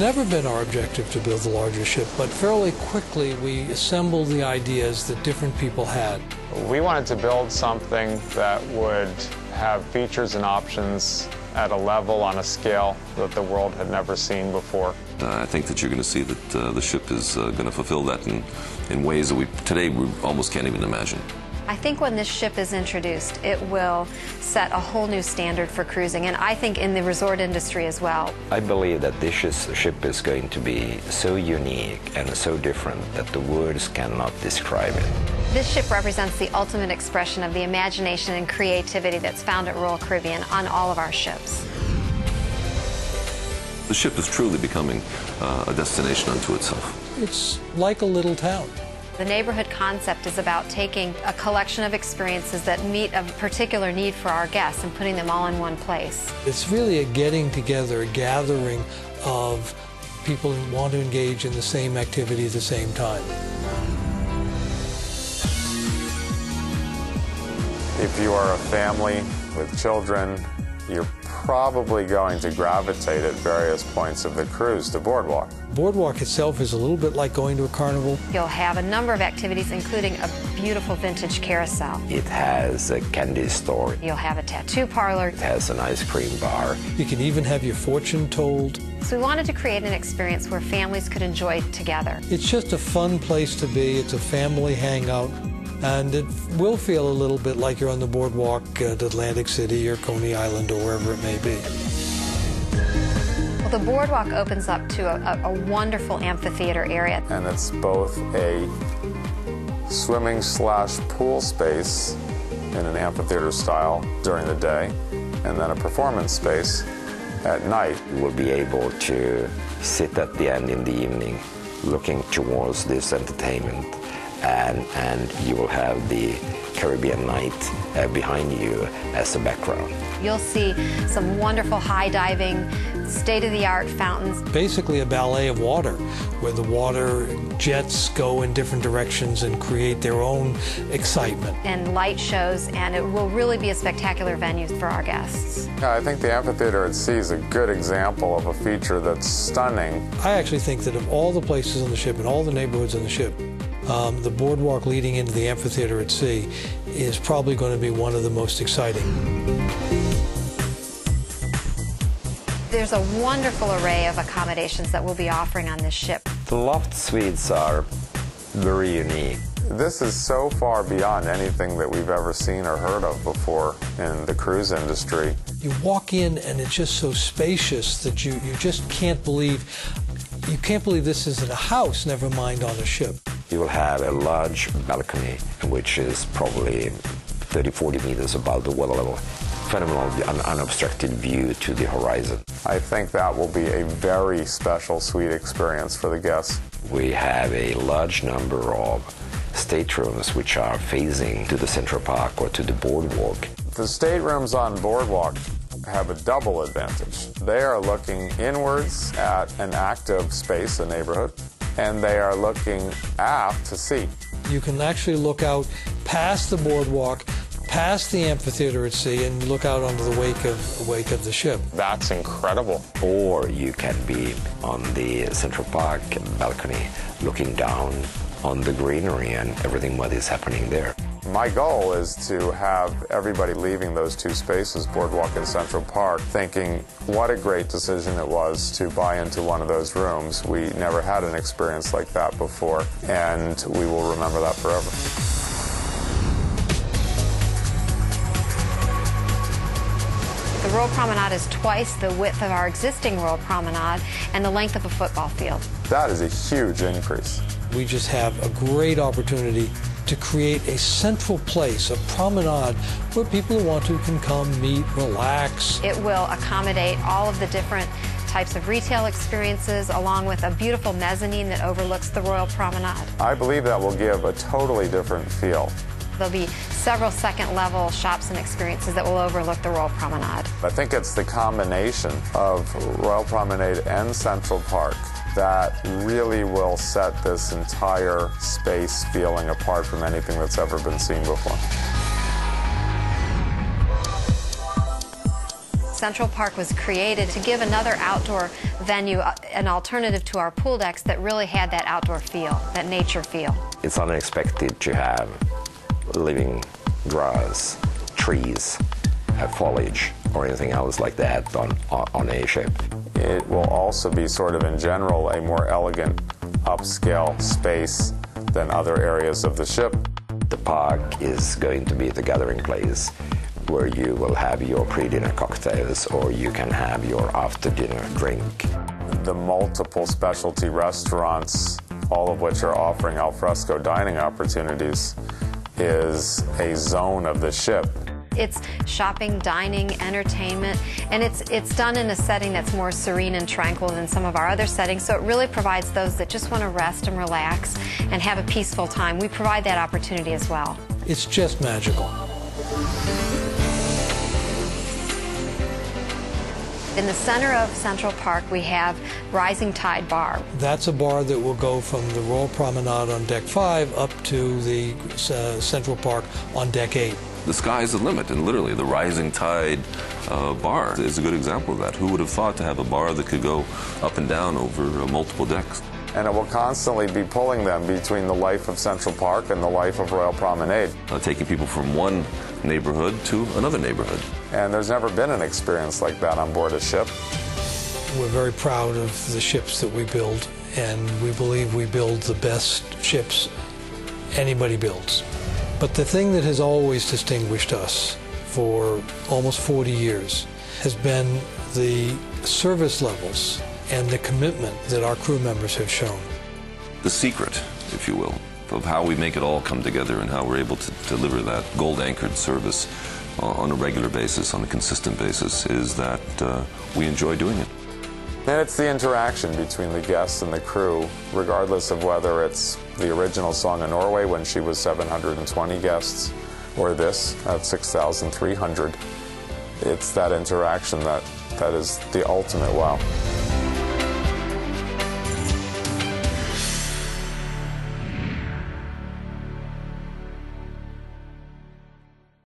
never been our objective to build a larger ship, but fairly quickly we assembled the ideas that different people had. We wanted to build something that would have features and options at a level, on a scale that the world had never seen before. I think that you're going to see that the ship is going to fulfill that in ways that today we almost can't even imagine. I think when this ship is introduced, it will set a whole new standard for cruising, and I think in the resort industry as well. I believe that this ship is going to be so unique and so different that the words cannot describe it. This ship represents the ultimate expression of the imagination and creativity that's found at Royal Caribbean on all of our ships. The ship is truly becoming a destination unto itself. It's like a little town. The neighborhood concept is about taking a collection of experiences that meet a particular need for our guests and putting them all in one place. It's really a getting together, a gathering of people who want to engage in the same activity at the same time. If you are a family with children, you're probably going to gravitate at various points of the cruise to Boardwalk. Boardwalk itself is a little bit like going to a carnival. You'll have a number of activities, including a beautiful vintage carousel. It has a candy store. You'll have a tattoo parlor. It has an ice cream bar. You can even have your fortune told. So we wanted to create an experience where families could enjoy together. It's just a fun place to be. It's a family hangout. And it will feel a little bit like you're on the boardwalk at Atlantic City or Coney Island or wherever it may be. Well, the boardwalk opens up to a wonderful amphitheater area. And it's both a swimming/pool space in an amphitheater style during the day, and then a performance space at night. You will be able to sit at the end in the evening looking towards this entertainment. And you will have the Caribbean night behind you as a background. You'll see some wonderful high diving, state-of-the-art fountains. Basically a ballet of water, where the water jets go in different directions and create their own excitement. And light shows, and it will really be a spectacular venue for our guests. Yeah, I think the amphitheater at sea is a good example of a feature that's stunning. I actually think that of all the places on the ship and all the neighborhoods on the ship, the boardwalk leading into the amphitheater at sea is probably going to be one of the most exciting. There's a wonderful array of accommodations that we'll be offering on this ship. The loft suites are very unique. This is so far beyond anything that we've ever seen or heard of before in the cruise industry. You walk in and it's just so spacious that you just can't believe this is in a house, never mind on a ship. You will have a large balcony, which is probably 30-40 meters above the water level. Phenomenal, unobstructed view to the horizon. I think that will be a very special suite experience for the guests. We have a large number of staterooms which are facing to the Central Park or to the boardwalk. The staterooms on Boardwalk have a double advantage. They are looking inwards at an active space, a neighborhood, and they are looking aft to sea. You can actually look out past the boardwalk, past the amphitheater at sea, and look out onto the wake of the ship. That's incredible. Or you can be on the Central Park balcony looking down on the greenery and everything what is happening there. My goal is to have everybody leaving those two spaces, Boardwalk and Central Park, thinking what a great decision it was to buy into one of those rooms. We never had an experience like that before, and we will remember that forever. The Royal Promenade is twice the width of our existing Royal Promenade and the length of a football field. That is a huge increase. We just have a great opportunity to create a central place, a promenade, where people who want to can come, meet, relax. It will accommodate all of the different types of retail experiences, along with a beautiful mezzanine that overlooks the Royal Promenade. I believe that will give a totally different feel. There'll be several second-level shops and experiences that will overlook the Royal Promenade. I think it's the combination of Royal Promenade and Central Park that really will set this entire space feeling apart from anything that's ever been seen before. Central Park was created to give another outdoor venue, an alternative to our pool decks that really had that outdoor feel, that nature feel. It's unexpected to have living grass, trees, foliage, or anything else like that on a ship. It will also be sort of in general a more elegant upscale space than other areas of the ship. The park is going to be the gathering place where you will have your pre-dinner cocktails or you can have your after-dinner drink. The multiple specialty restaurants, all of which are offering al fresco dining opportunities, is a zone of the ship. It's shopping, dining, entertainment, and it's done in a setting that's more serene and tranquil than some of our other settings, so it really provides those that just want to rest and relax and have a peaceful time. We provide that opportunity as well. It's just magical. In the center of Central Park, we have Rising Tide Bar. That's a bar that will go from the Royal Promenade on Deck 5 up to the Central Park on Deck 8. The sky's the limit, and literally the Rising Tide bar is a good example of that. Who would have thought to have a bar that could go up and down over multiple decks? And it will constantly be pulling them between the life of Central Park and the life of Royal Promenade. Taking people from one neighborhood to another neighborhood. And there's never been an experience like that on board a ship. We're very proud of the ships that we build, and we believe we build the best ships anybody builds. But the thing that has always distinguished us for almost 40 years has been the service levels and the commitment that our crew members have shown. The secret, if you will, of how we make it all come together and how we're able to deliver that gold-anchored service on a regular basis, on a consistent basis, is that we enjoy doing it. And it's the interaction between the guests and the crew, regardless of whether it's the original Song of Norway when she was 720 guests, or this at 6,300. It's that interaction that is the ultimate wow.